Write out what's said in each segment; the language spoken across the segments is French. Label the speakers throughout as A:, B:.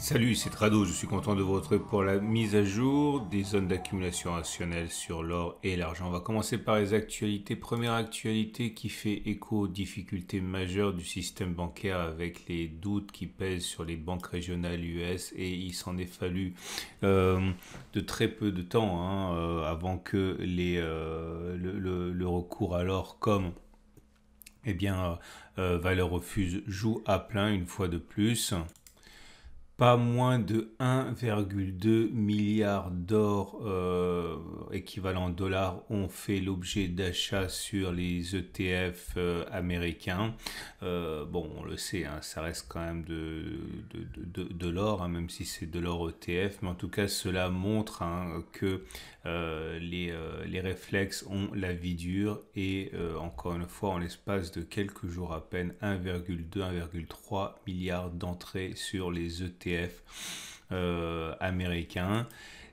A: Salut, c'est Trado, je suis content de vous retrouver pour la mise à jour des zones d'accumulation rationnelle sur l'or et l'argent. On va commencer par les actualités. Première actualité qui fait écho aux difficultés majeures du système bancaire avec les doutes qui pèsent sur les banques régionales US et il s'en est fallu de très peu de temps avant que le recours à l'or comme valeur refuge joue à plein une fois de plus. Pas moins de 1,2 milliard d'or équivalent dollars ont fait l'objet d'achats sur les ETF américains. Bon, on le sait, hein, ça reste quand même de l'or, hein, même si c'est de l'or ETF. Mais en tout cas, cela montre que les réflexes ont la vie dure et encore une fois, en l'espace de quelques jours à peine, 1,2-1,3 milliard d'entrées sur les ETF américains.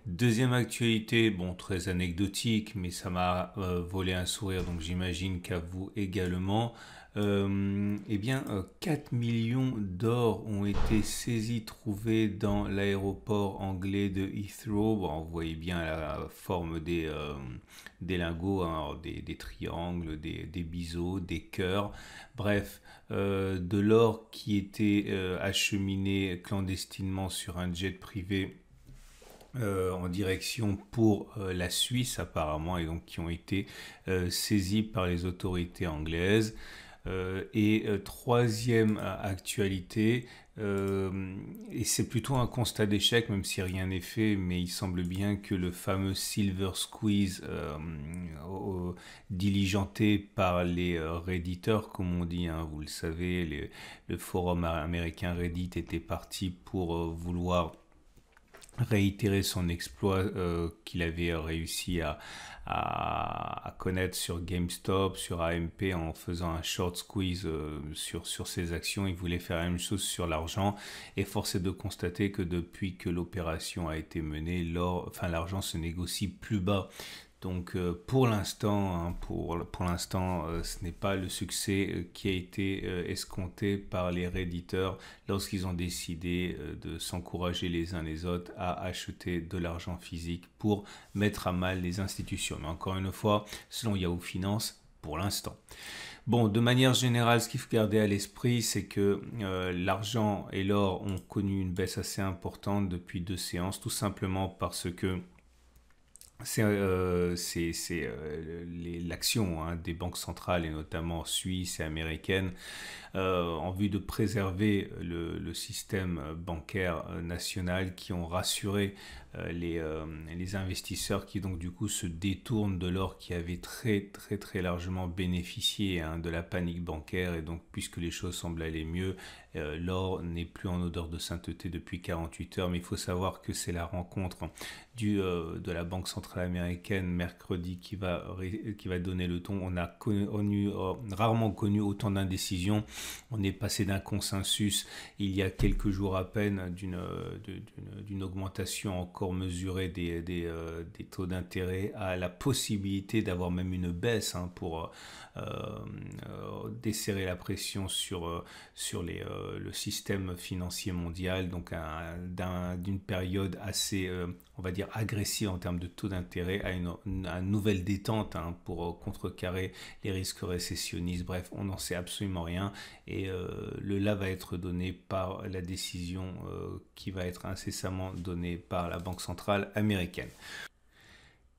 A: Deuxième actualité, bon, très anecdotique, mais ça m'a volé un sourire, donc j'imagine qu'à vous également. 4 millions d'or ont été saisis, trouvés dans l'aéroport anglais de Heathrow. Bon, vous voyez bien la forme des lingots, hein, des triangles, des biseaux, des cœurs. Bref, de l'or qui était acheminé clandestinement sur un jet privé en direction pour la Suisse apparemment, et donc qui ont été saisis par les autorités anglaises. Troisième actualité, et c'est plutôt un constat d'échec, même si rien n'est fait, mais il semble bien que le fameux Silver Squeeze, diligenté par les Redditeurs, comme on dit, hein, vous le savez, le forum américain Reddit était parti pour vouloir réitérer son exploit qu'il avait réussi à connaître sur GameStop, sur AMP en faisant un short squeeze sur ses actions. Il voulait faire la même chose sur l'argent et force est de constater que depuis que l'opération a été menée, l'argent se négocie plus bas. Donc pour l'instant, ce n'est pas le succès qui a été escompté par les Redditeurs lorsqu'ils ont décidé de s'encourager les uns les autres à acheter de l'argent physique pour mettre à mal les institutions. Mais encore une fois, selon Yahoo Finance, pour l'instant. Bon, de manière générale, ce qu'il faut garder à l'esprit, c'est que l'argent et l'or ont connu une baisse assez importante depuis 2 séances, tout simplement parce que c'est l'action des banques centrales et notamment suisses et américaines en vue de préserver le système bancaire national qui ont rassuré les investisseurs qui donc du coup se détournent de l'or qui avait très largement bénéficié de la panique bancaire et donc puisque les choses semblent aller mieux, l'or n'est plus en odeur de sainteté depuis 48 heures, mais il faut savoir que c'est la rencontre de la Banque centrale américaine mercredi qui va donner le ton. On a rarement connu autant d'indécision. On est passé d'un consensus il y a quelques jours à peine d'une augmentation encore mesurée des taux d'intérêt à la possibilité d'avoir même une baisse pour desserrer la pression sur le système financier mondial, donc d'une période assez, on va dire, agressive en termes de taux d'intérêt à une nouvelle détente pour contrecarrer les risques récessionnistes. Bref, on n'en sait absolument rien et le là va être donné par la décision qui va être incessamment donnée par la Banque centrale américaine.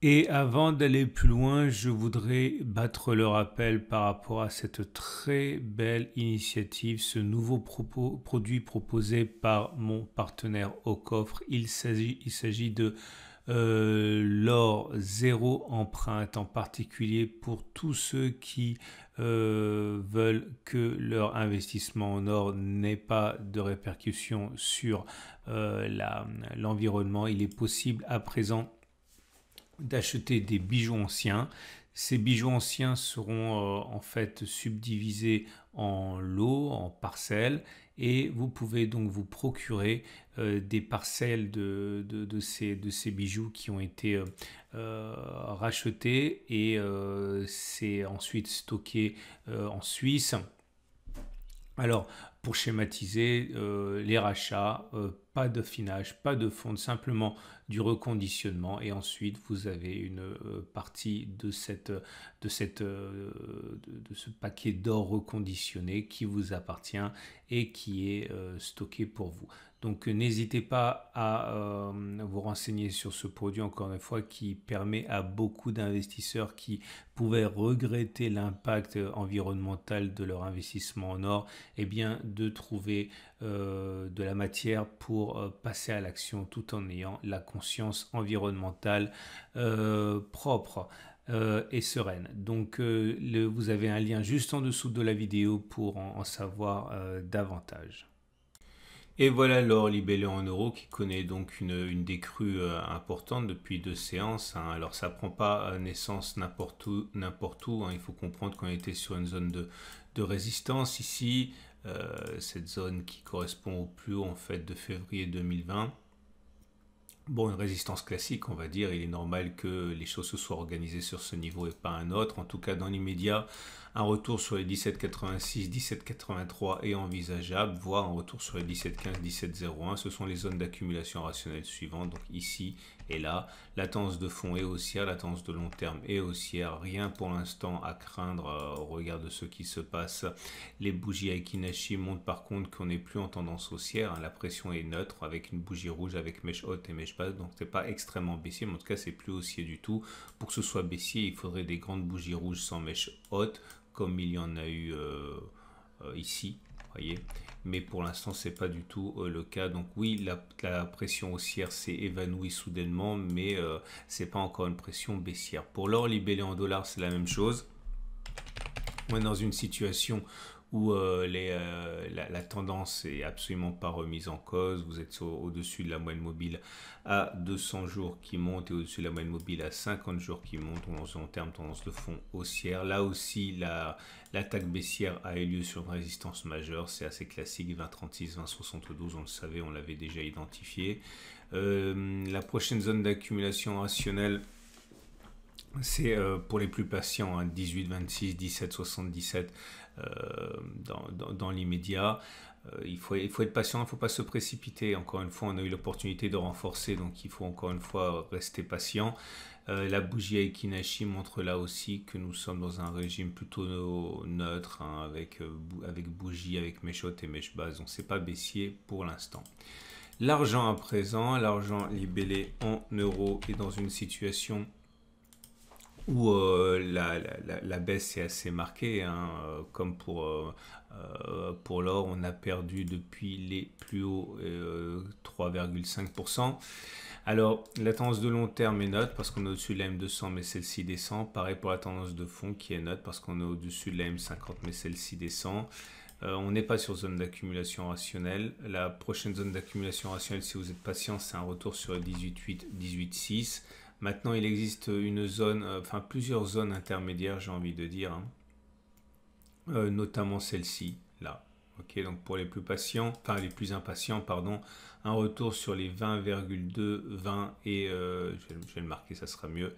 A: Et avant d'aller plus loin, je voudrais battre le rappel par rapport à cette très belle initiative, ce nouveau produit proposé par mon partenaire au coffre. Il s'agit de l'or zéro empreinte, en particulier pour tous ceux qui veulent que leur investissement en or n'ait pas de répercussions sur l'environnement. Il est possible à présent d'acheter des bijoux anciens. Ces bijoux anciens seront en fait subdivisés en lots, en parcelles, et vous pouvez donc vous procurer des parcelles de ces bijoux qui ont été rachetés et c'est ensuite stocké en Suisse. Alors, pour schématiser, les rachats pas d'affinage, pas de fonte, simplement du reconditionnement. Et ensuite, vous avez une partie de ce paquet d'or reconditionné qui vous appartient et qui est stocké pour vous. Donc n'hésitez pas à vous renseigner sur ce produit, encore une fois, qui permet à beaucoup d'investisseurs qui pouvaient regretter l'impact environnemental de leur investissement en or, eh bien, de trouver de la matière pour passer à l'action tout en ayant la conscience environnementale propre. Et sereine. Donc vous avez un lien juste en dessous de la vidéo pour en savoir davantage. Et voilà l'or libellé en euros qui connaît donc une décrue importante depuis 2 séances. Hein. Alors ça prend pas naissance n'importe où. Hein. Il faut comprendre qu'on était sur une zone de résistance ici. Cette zone qui correspond au plus haut en fait de février 2020. Bon, une résistance classique, on va dire. Il est normal que les choses se soient organisées sur ce niveau et pas un autre. En tout cas, dans l'immédiat, un retour sur les 17,86, 17,83 est envisageable, voire un retour sur les 17,15, 17,01. Ce sont les zones d'accumulation rationnelle suivantes. Donc ici et là, la tendance de fond est haussière, la tendance de long terme est haussière. Rien pour l'instant à craindre au regard de ce qui se passe. Les bougies Aiki-Nashi montrent par contre qu'on n'est plus en tendance haussière. Hein. La pression est neutre avec une bougie rouge avec mèche haute et mèche basse. Donc c'est pas extrêmement baissier, mais en tout cas c'est plus haussier du tout. Pour que ce soit baissier, il faudrait des grandes bougies rouges sans mèche haute, comme il y en a eu ici, voyez. Mais pour l'instant c'est pas du tout le cas. Donc oui, la pression haussière s'est évanouie soudainement, mais c'est pas encore une pression baissière. Pour l'or libellé en dollars, c'est la même chose. On est dans une situation où la tendance est absolument pas remise en cause. Vous êtes au-dessus de la moyenne mobile à 200 jours qui monte et au-dessus de la moyenne mobile à 50 jours qui monte. En termes tendance de fond haussière. Là aussi, l'attaque baissière a eu lieu sur une résistance majeure. C'est assez classique, 20,36, 20,72. On le savait, on l'avait déjà identifié. La prochaine zone d'accumulation rationnelle, c'est pour les plus patients, hein, 18,26, 17,77 dans l'immédiat. Il faut être patient, il ne faut pas se précipiter. Encore une fois, on a eu l'opportunité de renforcer, donc il faut encore une fois rester patient. La bougie Aiki-Nashi montre là aussi que nous sommes dans un régime plutôt neutre, hein, avec bougie, avec mèche haute et mèche basse. Donc c'est pas baissier pour l'instant. L'argent à présent, l'argent libellé en euros est dans une situation où la baisse est assez marquée, hein, comme pour l'or, on a perdu depuis les plus hauts 3,5%. Alors, la tendance de long terme est neutre parce qu'on est au-dessus de la M200, mais celle-ci descend. Pareil pour la tendance de fond qui est neutre parce qu'on est au-dessus de la M50, mais celle-ci descend. On n'est pas sur zone d'accumulation rationnelle. La prochaine zone d'accumulation rationnelle, si vous êtes patient, c'est un retour sur le 18,8, 18,6. Maintenant, il existe une zone, enfin plusieurs zones intermédiaires, j'ai envie de dire, hein, notamment celle-ci, là. Ok, donc pour les plus patients, enfin les plus impatients, pardon, un retour sur les 20,2, 20 et je vais le marquer, ça sera mieux.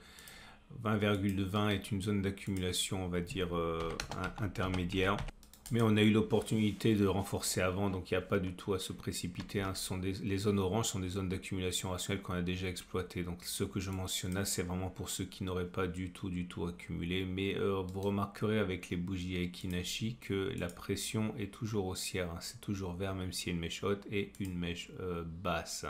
A: 20,20 est une zone d'accumulation, on va dire intermédiaire. Mais on a eu l'opportunité de renforcer avant, donc il n'y a pas du tout à se précipiter. Hein. Les zones oranges sont des zones d'accumulation rationnelle qu'on a déjà exploitées. Donc ce que je mentionne là, c'est vraiment pour ceux qui n'auraient pas du tout accumulé. Mais vous remarquerez avec les bougies Aiki-Nashi que la pression est toujours haussière. Hein. C'est toujours vert, même s'il y a une mèche haute et une mèche basse.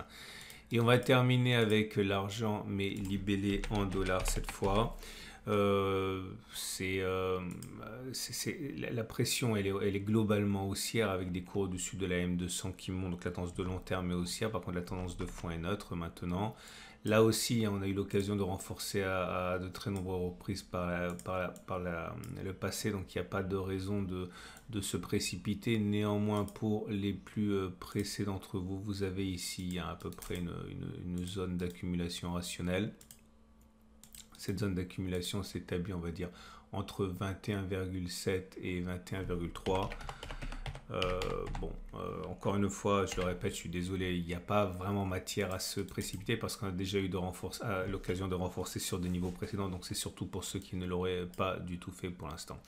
A: Et on va terminer avec l'argent, mais libellé en dollars cette fois. La pression elle est globalement haussière avec des cours au-dessus de la M200 qui montent, donc la tendance de long terme est haussière, par contre la tendance de fond est neutre maintenant. Là aussi on a eu l'occasion de renforcer à de très nombreuses reprises par le passé, donc il n'y a pas de raison de se précipiter. Néanmoins, pour les plus pressés d'entre vous, vous avez ici à peu près une zone d'accumulation rationnelle. Cette zone d'accumulation s'établit, on va dire, entre 21,7 et 21,3. Bon, encore une fois, je le répète, je suis désolé, il n'y a pas vraiment matière à se précipiter parce qu'on a déjà eu l'occasion de renforcer sur des niveaux précédents, donc c'est surtout pour ceux qui ne l'auraient pas du tout fait pour l'instant.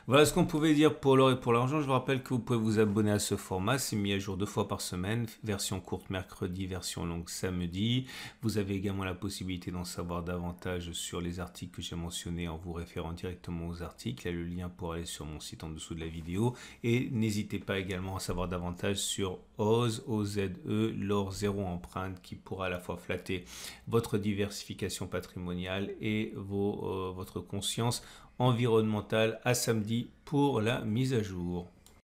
A: Voilà ce qu'on pouvait dire pour l'or et pour l'argent. Je vous rappelle que vous pouvez vous abonner à ce format, c'est mis à jour 2 fois par semaine, version courte mercredi, version longue samedi. Vous avez également la possibilité d'en savoir davantage sur les articles que j'ai mentionnés en vous référant directement aux articles. Il y a le lien pour aller sur mon site en dessous de la vidéo. Et n'hésitez pas également à savoir davantage sur OZE, l'or zéro empreinte, qui pourra à la fois flatter votre diversification patrimoniale et votre conscience environnementale. À samedi pour la mise à jour.